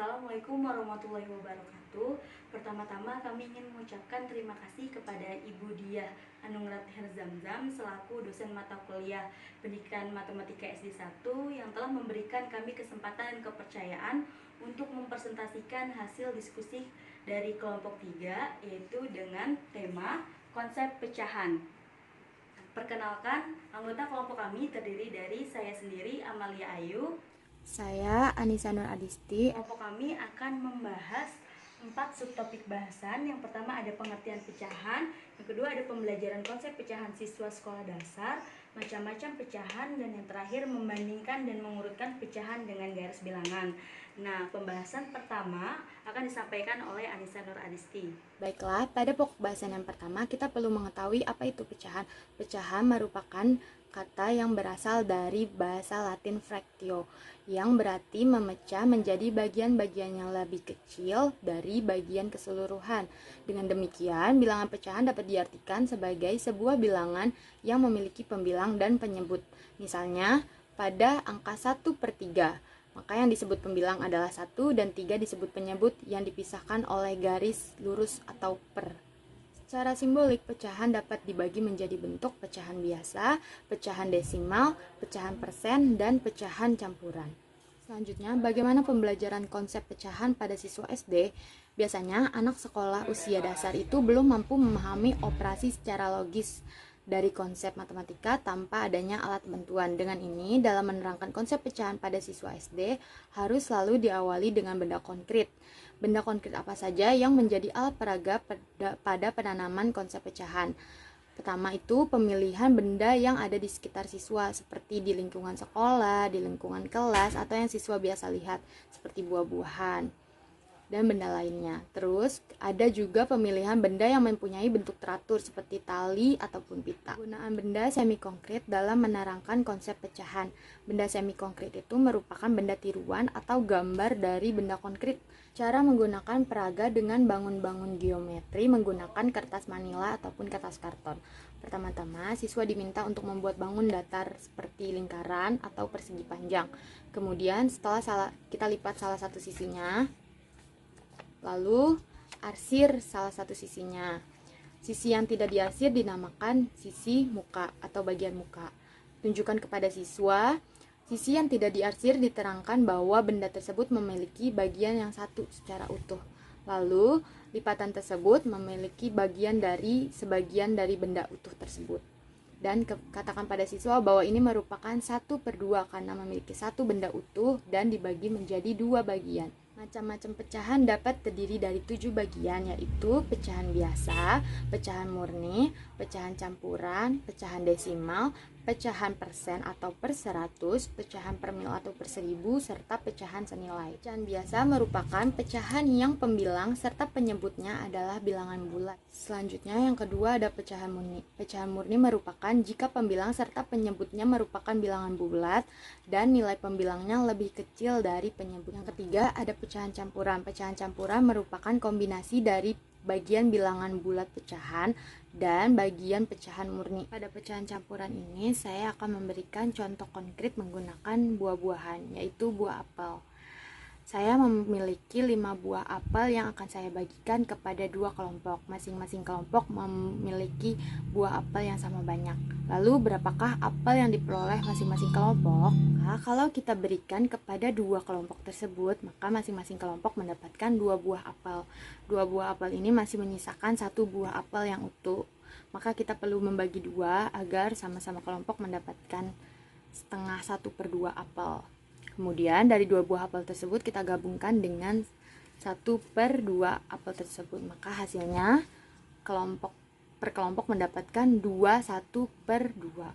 Assalamualaikum warahmatullahi wabarakatuh. Pertama-tama kami ingin mengucapkan terima kasih kepada Ibu Diah Anungrat Herzamzam selaku dosen mata kuliah Pendidikan Matematika SD 1 yang telah memberikan kami kesempatan dan kepercayaan untuk mempresentasikan hasil diskusi dari kelompok 3, yaitu dengan tema konsep pecahan. Perkenalkan, anggota kelompok kami terdiri dari saya sendiri, Amalia Ayu. Saya Anissa Nur Adisti. Kelompok kami akan membahas 4 subtopik bahasan. Yang pertama ada pengertian pecahan, yang kedua ada pembelajaran konsep pecahan siswa sekolah dasar, macam-macam pecahan, dan yang terakhir membandingkan dan mengurutkan pecahan dengan garis bilangan. Nah, pembahasan pertama akan disampaikan oleh Anissa Nur Adisti. Baiklah, pada pokok bahasan yang pertama kita perlu mengetahui apa itu pecahan. Pecahan merupakan kata yang berasal dari bahasa Latin fractio, yang berarti memecah menjadi bagian-bagian yang lebih kecil dari bagian keseluruhan. Dengan demikian, bilangan pecahan dapat diartikan sebagai sebuah bilangan yang memiliki pembilang dan penyebut. Misalnya, pada angka 1/3, maka yang disebut pembilang adalah 1 dan 3 disebut penyebut yang dipisahkan oleh garis lurus atau per. Secara simbolik, pecahan dapat dibagi menjadi bentuk pecahan biasa, pecahan desimal, pecahan persen, dan pecahan campuran. Selanjutnya, bagaimana pembelajaran konsep pecahan pada siswa SD? Biasanya, anak sekolah usia dasar itu belum mampu memahami operasi secara logis dari konsep matematika tanpa adanya alat bantuan. Dengan ini, dalam menerangkan konsep pecahan pada siswa SD, harus selalu diawali dengan benda konkret. Benda konkret apa saja yang menjadi alat peraga pada penanaman konsep pecahan? Pertama itu pemilihan benda yang ada di sekitar siswa, seperti di lingkungan sekolah, di lingkungan kelas, atau yang siswa biasa lihat, seperti buah-buahan dan benda lainnya. Terus ada juga pemilihan benda yang mempunyai bentuk teratur seperti tali ataupun pita. Penggunaan benda semi konkret dalam menerangkan konsep pecahan. Benda semi konkret itu merupakan benda tiruan atau gambar dari benda konkret. Cara menggunakan peraga dengan bangun-bangun geometri menggunakan kertas manila ataupun kertas karton. Pertama-tama, siswa diminta untuk membuat bangun datar seperti lingkaran atau persegi panjang. Kemudian setelah kita lipat salah satu sisinya, lalu arsir salah satu sisinya. Sisi yang tidak diarsir dinamakan sisi muka atau bagian muka. Tunjukkan kepada siswa. Sisi yang tidak diarsir diterangkan bahwa benda tersebut memiliki bagian yang satu secara utuh. Lalu, lipatan tersebut memiliki bagian dari sebagian dari benda utuh tersebut. Dan katakan pada siswa bahwa ini merupakan 1/2 karena memiliki satu benda utuh dan dibagi menjadi 2 bagian. Macam-macam pecahan dapat terdiri dari 7 bagian, yaitu pecahan biasa, pecahan murni, pecahan campuran, pecahan desimal, pecahan persen atau per 100, pecahan per mil atau per 1000, serta pecahan senilai. Pecahan biasa merupakan pecahan yang pembilang serta penyebutnya adalah bilangan bulat. Selanjutnya yang kedua ada pecahan murni. Pecahan murni merupakan jika pembilang serta penyebutnya merupakan bilangan bulat dan nilai pembilangnya lebih kecil dari penyebut. Yang ketiga ada pecahan campuran. Pecahan campuran merupakan kombinasi dari bagian bilangan bulat pecahan dan bagian pecahan murni. Pada pecahan campuran ini saya akan memberikan contoh konkret menggunakan buah-buahan, yaitu buah apel. Saya memiliki 5 buah apel yang akan saya bagikan kepada 2 kelompok. Masing-masing kelompok memiliki buah apel yang sama banyak. Lalu berapakah apel yang diperoleh masing-masing kelompok? Nah, kalau kita berikan kepada 2 kelompok tersebut, maka masing-masing kelompok mendapatkan 2 buah apel. 2 buah apel ini masih menyisakan 1 buah apel yang utuh. Maka kita perlu membagi 2 agar sama-sama kelompok mendapatkan setengah 1/2 apel. Kemudian dari 2 buah apel tersebut kita gabungkan dengan 1/2 apel tersebut. Maka hasilnya kelompok per kelompok mendapatkan 1/2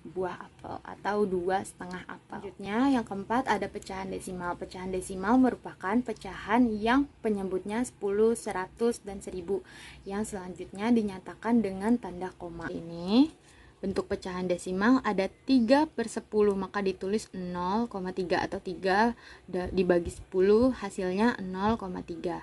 buah apel atau 2,5 apel. Selanjutnya yang keempat ada pecahan desimal. Pecahan desimal merupakan pecahan yang penyebutnya 10, 100, dan 1000 yang selanjutnya dinyatakan dengan tanda koma. Ini bentuk pecahan desimal ada 3/10, maka ditulis 0,3 atau 3 dibagi 10 hasilnya 0,3.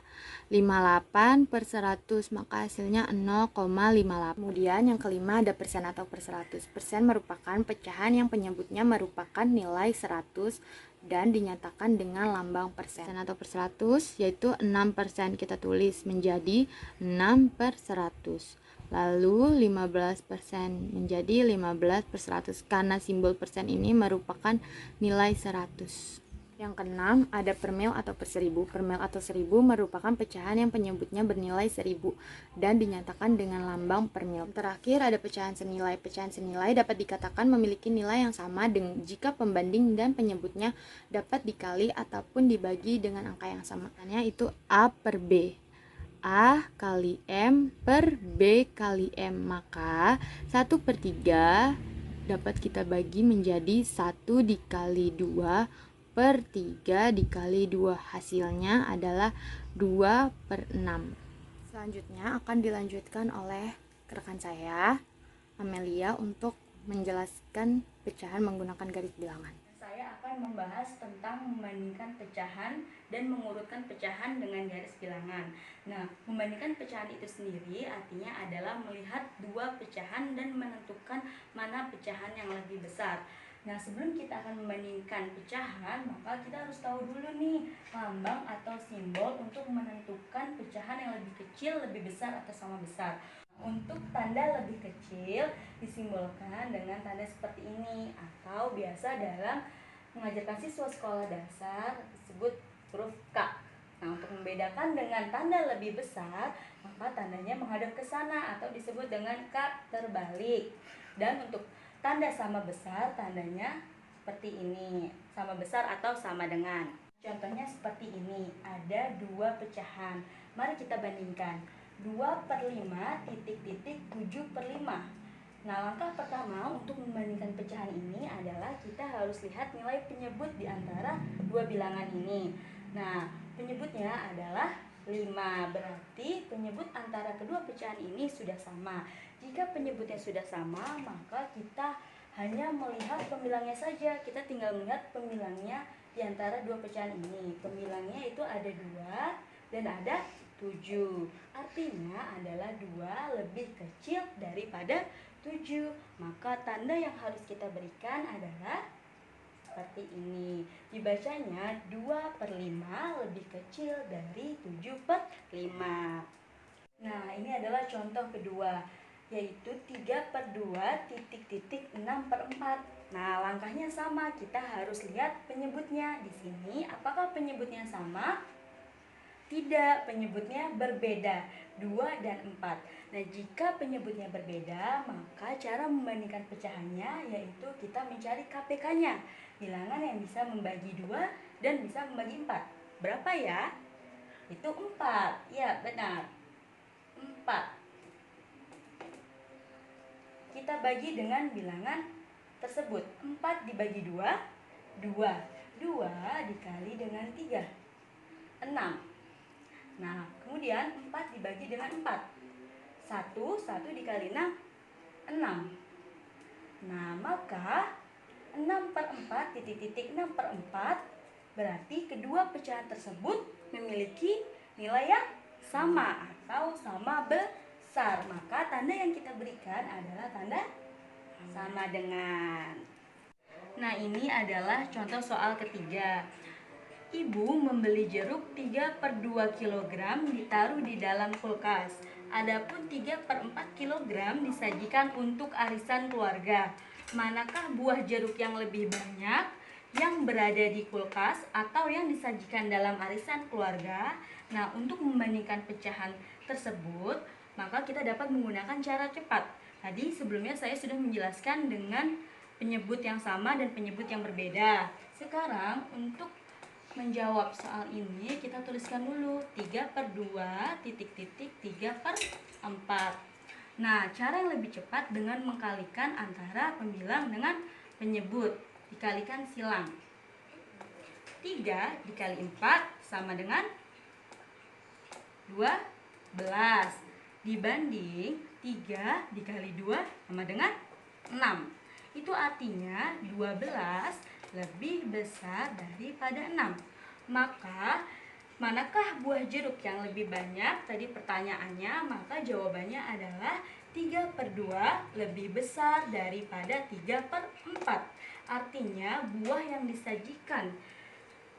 58/100 maka hasilnya 0,58. Kemudian yang kelima ada persen atau per 100. Persen merupakan pecahan yang penyebutnya merupakan nilai 100 dan dinyatakan dengan lambang persen atau per 100, yaitu 6%. Kita tulis menjadi 6/100. Lalu 15% menjadi 15/100 karena simbol persen ini merupakan nilai 100. Yang keenam, ada per mil atau per 1000. Per mil atau 1000 merupakan pecahan yang penyebutnya bernilai 1000 dan dinyatakan dengan lambang per mil. Terakhir, ada pecahan senilai. Pecahan senilai dapat dikatakan memiliki nilai yang sama jika pembanding dan penyebutnya dapat dikali ataupun dibagi dengan angka yang sama. Makanya itu A per B. A kali M per B kali M. Maka 1/3 dapat kita bagi menjadi 1 dikali 2 per 3 dikali 2. Hasilnya adalah 2/6. Selanjutnya akan dilanjutkan oleh rekan saya, Amelia, untuk menjelaskan pecahan menggunakan garis bilangan. Saya akan membahas tentang membandingkan pecahan dan mengurutkan pecahan dengan garis bilangan. Nah, membandingkan pecahan itu sendiri artinya adalah melihat dua pecahan dan menentukan mana pecahan yang lebih besar. Nah, sebelum kita akan membandingkan pecahan, maka kita harus tahu dulu nih lambang atau simbol untuk menentukan pecahan yang lebih kecil, lebih besar, atau sama besar. Untuk tanda lebih kecil disimbolkan dengan tanda seperti ini, atau biasa dalam mengajarkan siswa sekolah dasar disebut huruf K. Nah, untuk membedakan dengan tanda lebih besar, maka tandanya menghadap ke sana atau disebut dengan K terbalik. Dan untuk tanda sama besar, tandanya seperti ini, sama besar atau sama dengan. Contohnya seperti ini, ada dua pecahan. Mari kita bandingkan. 2/5 titik-titik 7/5. Nah, langkah pertama untuk membandingkan pecahan ini adalah kita harus lihat nilai penyebut di antara dua bilangan ini. Nah, penyebutnya adalah 5, berarti penyebut antara kedua pecahan ini sudah sama. Jika penyebutnya sudah sama, maka kita hanya melihat pembilangnya saja. Kita tinggal melihat pembilangnya di antara dua pecahan ini. Pembilangnya itu ada 2 dan ada 7. Artinya adalah 2 lebih kecil daripada 7. Maka tanda yang harus kita berikan adalah seperti ini. Dibacanya 2/5 lebih kecil dari 7/5. Nah, ini adalah contoh kedua, yaitu 3/2 titik-titik 6/4. Nah, langkahnya sama, kita harus lihat penyebutnya. Di sini apakah penyebutnya sama? Tidak, penyebutnya berbeda, 2 dan 4. Nah, jika penyebutnya berbeda, maka cara membandingkan pecahannya yaitu kita mencari KPK-nya, bilangan yang bisa membagi 2 dan bisa membagi 4. Berapa ya? Itu 4. Ya, benar. 4. Kita bagi dengan bilangan tersebut. 4 dibagi 2, 2. 2 dikali dengan 3, 6. Nah, kemudian 4 dibagi dengan 4. 1 dikali 6, 6. Nah, maka 6/4 titik-titik 6/4 berarti kedua pecahan tersebut memiliki nilai yang sama atau sama besar. Maka tanda yang kita berikan adalah tanda sama dengan. Nah, ini adalah contoh soal ketiga. Ibu membeli jeruk 3/2 kg ditaruh di dalam kulkas. Adapun 3/4 kg disajikan untuk arisan keluarga. Manakah buah jeruk yang lebih banyak yang berada di kulkas atau yang disajikan dalam arisan keluarga? Nah, untuk membandingkan pecahan tersebut, maka kita dapat menggunakan cara cepat. Tadi sebelumnya saya sudah menjelaskan dengan penyebut yang sama dan penyebut yang berbeda. Sekarang untuk menjawab soal ini kita tuliskan dulu 3/2 titik-titik 3/4. Nah, cara yang lebih cepat dengan mengkalikan antara pembilang dengan penyebut, dikalikan silang. 3 dikali 4 sama dengan 12 dibanding 3 dikali 2 sama dengan 6. Itu artinya 12 lebih besar daripada 6. Maka manakah buah jeruk yang lebih banyak? Tadi pertanyaannya, maka jawabannya adalah 3/2 lebih besar daripada 3/4. Artinya buah yang disajikan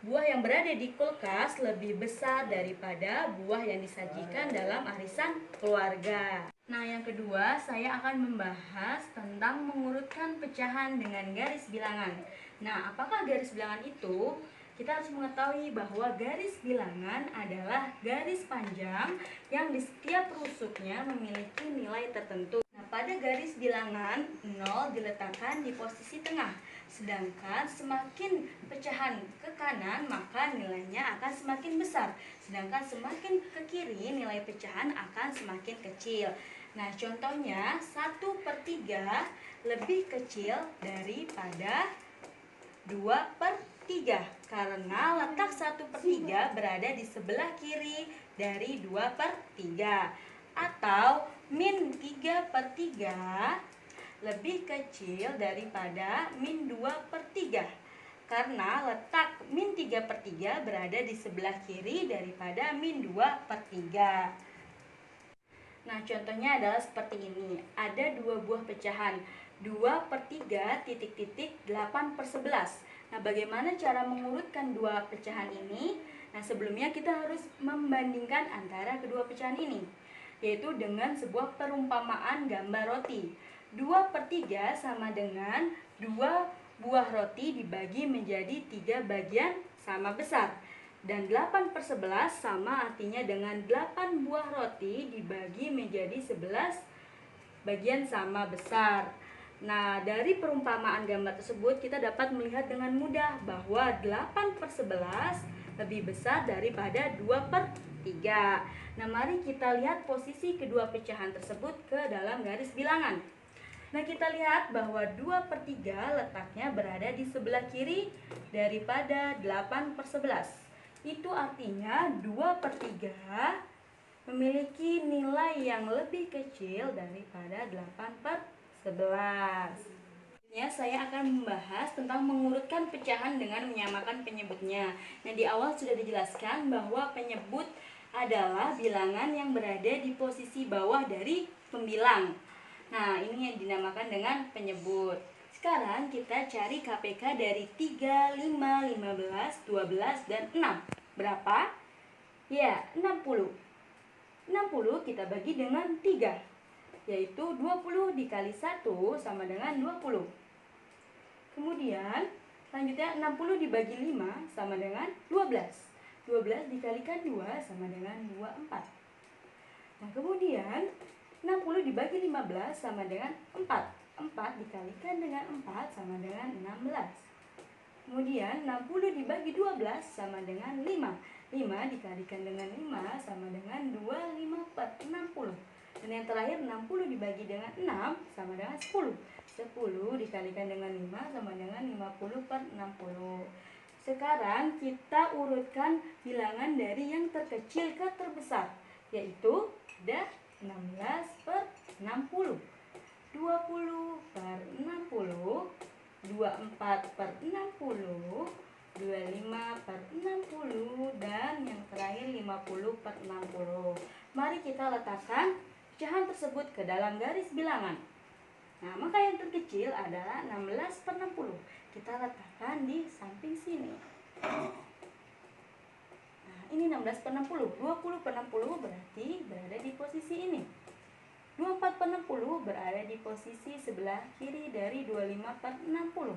buah yang berada di kulkas lebih besar daripada buah yang disajikan dalam arisan keluarga. Nah, yang kedua, saya akan membahas tentang mengurutkan pecahan dengan garis bilangan. Nah, apakah garis bilangan itu? Kita harus mengetahui bahwa garis bilangan adalah garis panjang yang di setiap rusuknya memiliki nilai tertentu. Nah, pada garis bilangan 0 diletakkan di posisi tengah, sedangkan semakin pecahan ke kanan maka nilainya akan semakin besar, sedangkan semakin ke kiri nilai pecahan akan semakin kecil. Nah, contohnya 1/3 lebih kecil daripada 2/3 karena letak 1/3 berada di sebelah kiri dari 2/3, atau min 3/3 lebih kecil daripada min 2/3 karena letak min 3/3 berada di sebelah kiri daripada min 2/3. Nah, contohnya adalah seperti ini. Ada dua buah pecahan, 2/3 titik-titik 8/11. Nah, bagaimana cara mengurutkan dua pecahan ini? Nah, sebelumnya kita harus membandingkan antara kedua pecahan ini, yaitu dengan sebuah perumpamaan gambar roti. 2/3 sama dengan 2 buah roti dibagi menjadi 3 bagian sama besar. Dan 8/11 sama artinya dengan 8 buah roti dibagi menjadi 11 bagian sama besar. Nah, dari perumpamaan gambar tersebut kita dapat melihat dengan mudah bahwa 8/11 lebih besar daripada 2/3. Nah, mari kita lihat posisi kedua pecahan tersebut ke dalam garis bilangan. Nah, kita lihat bahwa 2/3 letaknya berada di sebelah kiri daripada 8/11. Itu artinya 2/3 memiliki nilai yang lebih kecil daripada 8/11. Saya akan membahas tentang mengurutkan pecahan dengan menyamakan penyebutnya. Nah, di awal sudah dijelaskan bahwa penyebut adalah bilangan yang berada di posisi bawah dari pembilang. Nah, ini yang dinamakan dengan penyebut. Sekarang kita cari KPK dari 3, 5, 15, 12, dan 6. Berapa? Ya, 60. 60 kita bagi dengan 3, yaitu 20 dikali 1 sama dengan 20. Kemudian selanjutnya 60 dibagi 5 sama dengan 12. 12 dikalikan 2 sama dengan 24. Nah, kemudian 60 dibagi 15 sama dengan 4. 4 dikalikan dengan 4 sama dengan 16. Kemudian 60 dibagi 12 sama dengan 5. 5 dikalikan dengan 5 sama dengan 25/60. Dan yang terakhir 60 dibagi dengan 6 sama dengan 10. 10 dikalikan dengan 5 sama dengan 50/60. Sekarang kita urutkan bilangan dari yang terkecil ke terbesar, yaitu ada 16/60, 20/60, 24/60, 25/60, dan yang terakhir 50/60. Mari kita letakkan pecahan tersebut ke dalam garis bilangan. Nah, maka yang terkecil adalah 16/60. Kita letakkan di samping sini. Nah, ini 16/60. 20/60 berarti berada di posisi ini. 24/60 berada di posisi sebelah kiri dari 25/60.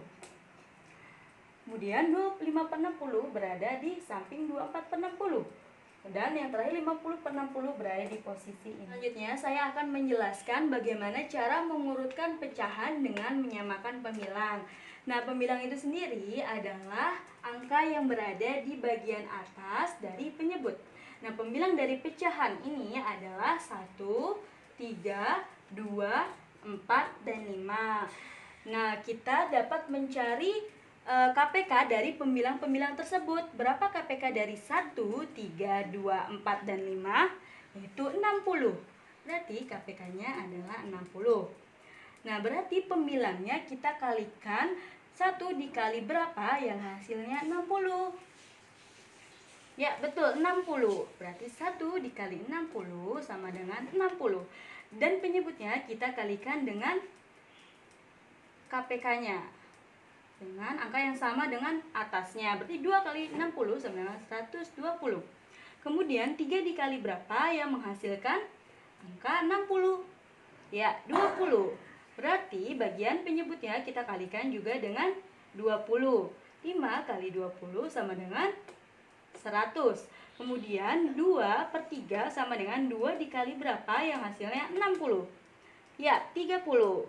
Kemudian 25/60 berada di samping 24/60. Dan yang terakhir 50/60 berada di posisi ini. Selanjutnya saya akan menjelaskan bagaimana cara mengurutkan pecahan dengan menyamakan pembilang. Nah, pembilang itu sendiri adalah angka yang berada di bagian atas dari penyebut. Nah, pembilang dari pecahan ini adalah 1, 3, 2, 4, dan 5. Nah, kita dapat mencari KPK dari pembilang-pembilang tersebut. Berapa KPK dari 1, 3, 2, 4, dan 5? Yaitu 60. Berarti KPK-nya adalah 60. Nah, berarti pembilangnya kita kalikan 1 dikali berapa yang hasilnya 60. Ya, betul, 60. Berarti 1 dikali 60 sama dengan 60. Dan penyebutnya kita kalikan dengan KPK-nya. dengan angka yang sama dengan atasnya. Berarti 2 kali 60 sama dengan 120. Kemudian 3 dikali berapa yang menghasilkan angka 60? Ya, 20. Berarti bagian penyebutnya kita kalikan juga dengan 20. 5 kali 20 sama dengan 100. Kemudian 2/3 sama dengan 2 dikali berapa yang hasilnya 60? Ya, 30.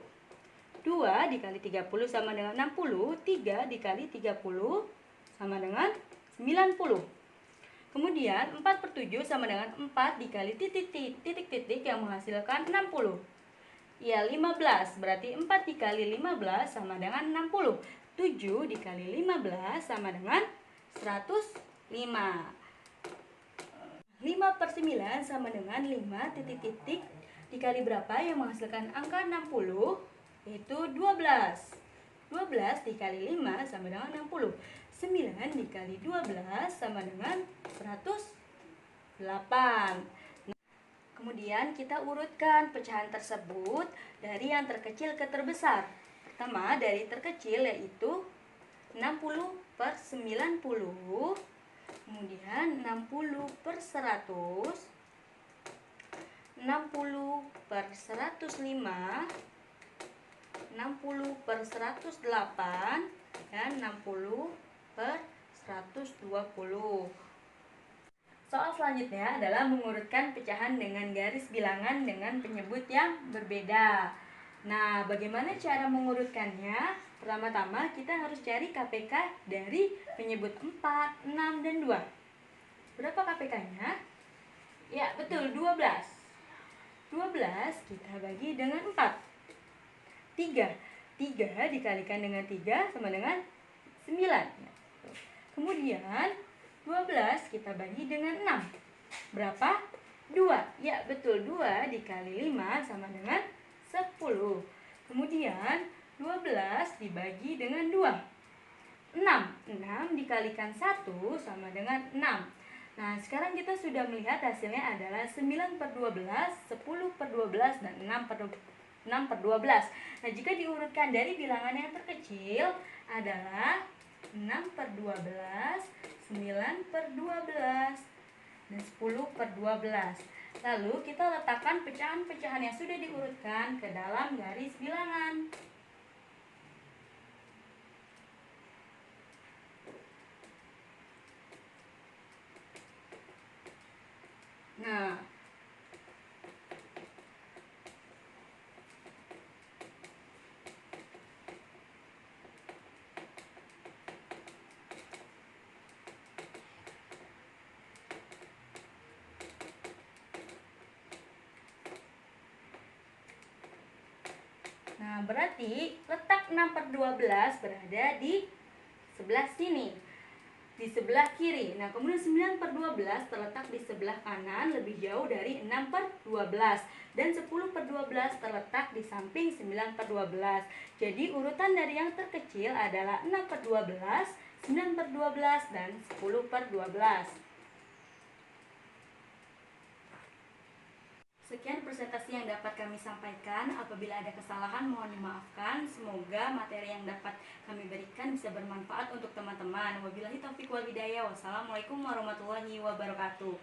2 dikali 30 sama dengan 60. 3 dikali 30 sama dengan 90. Kemudian 4/7 sama dengan 4 dikali titik-titik yang menghasilkan 60. Ya, 15. Berarti 4 dikali 15 sama dengan 60. 7 dikali 15 sama dengan 105. 5/9 sama dengan 5 titik-titik dikali berapa yang menghasilkan angka 60? Yaitu 12. 12 dikali 5 sama dengan 60. 9 dikali 12 sama dengan 108. Kemudian kita urutkan pecahan tersebut dari yang terkecil ke terbesar. Pertama dari terkecil yaitu 60/90. Kemudian 60/100, 60/105, 60/108, dan 60/120. Soal selanjutnya adalah mengurutkan pecahan dengan garis bilangan dengan penyebut yang berbeda. Nah, bagaimana cara mengurutkannya? Pertama-tama kita harus cari KPK dari penyebut 4, 6, dan 2. Berapa KPK-nya? Ya, betul, 12. 12 kita bagi dengan 4. 3 dikalikan dengan 3 sama dengan 9. Kemudian 12 kita bagi dengan 6. Berapa? 2. Ya, betul, 2 dikali 5 sama dengan 10. Kemudian 12 dibagi dengan 2. 6 dikalikan 1 sama dengan 6. Nah, sekarang kita sudah melihat hasilnya adalah 9/12, 10/12, dan 6/12. Nah, jika diurutkan dari bilangan yang terkecil adalah 6/12, 9/12, dan 10/12. Lalu kita letakkan pecahan-pecahan yang sudah diurutkan ke dalam garis bilangan. Nah, berarti letak 6/12 berada di sebelah sini, di sebelah kiri. Nah, kemudian 9/12 terletak di sebelah kanan lebih jauh dari 6/12. Dan 10/12 terletak di samping 9/12. Jadi urutan dari yang terkecil adalah 6/12, 9/12, dan 10/12. Sekian presentasi yang dapat kami sampaikan. Apabila ada kesalahan mohon dimaafkan. Semoga materi yang dapat kami berikan bisa bermanfaat untuk teman-teman. Wabillahi taufiq wal hidayah. Wassalamualaikum warahmatullahi wabarakatuh.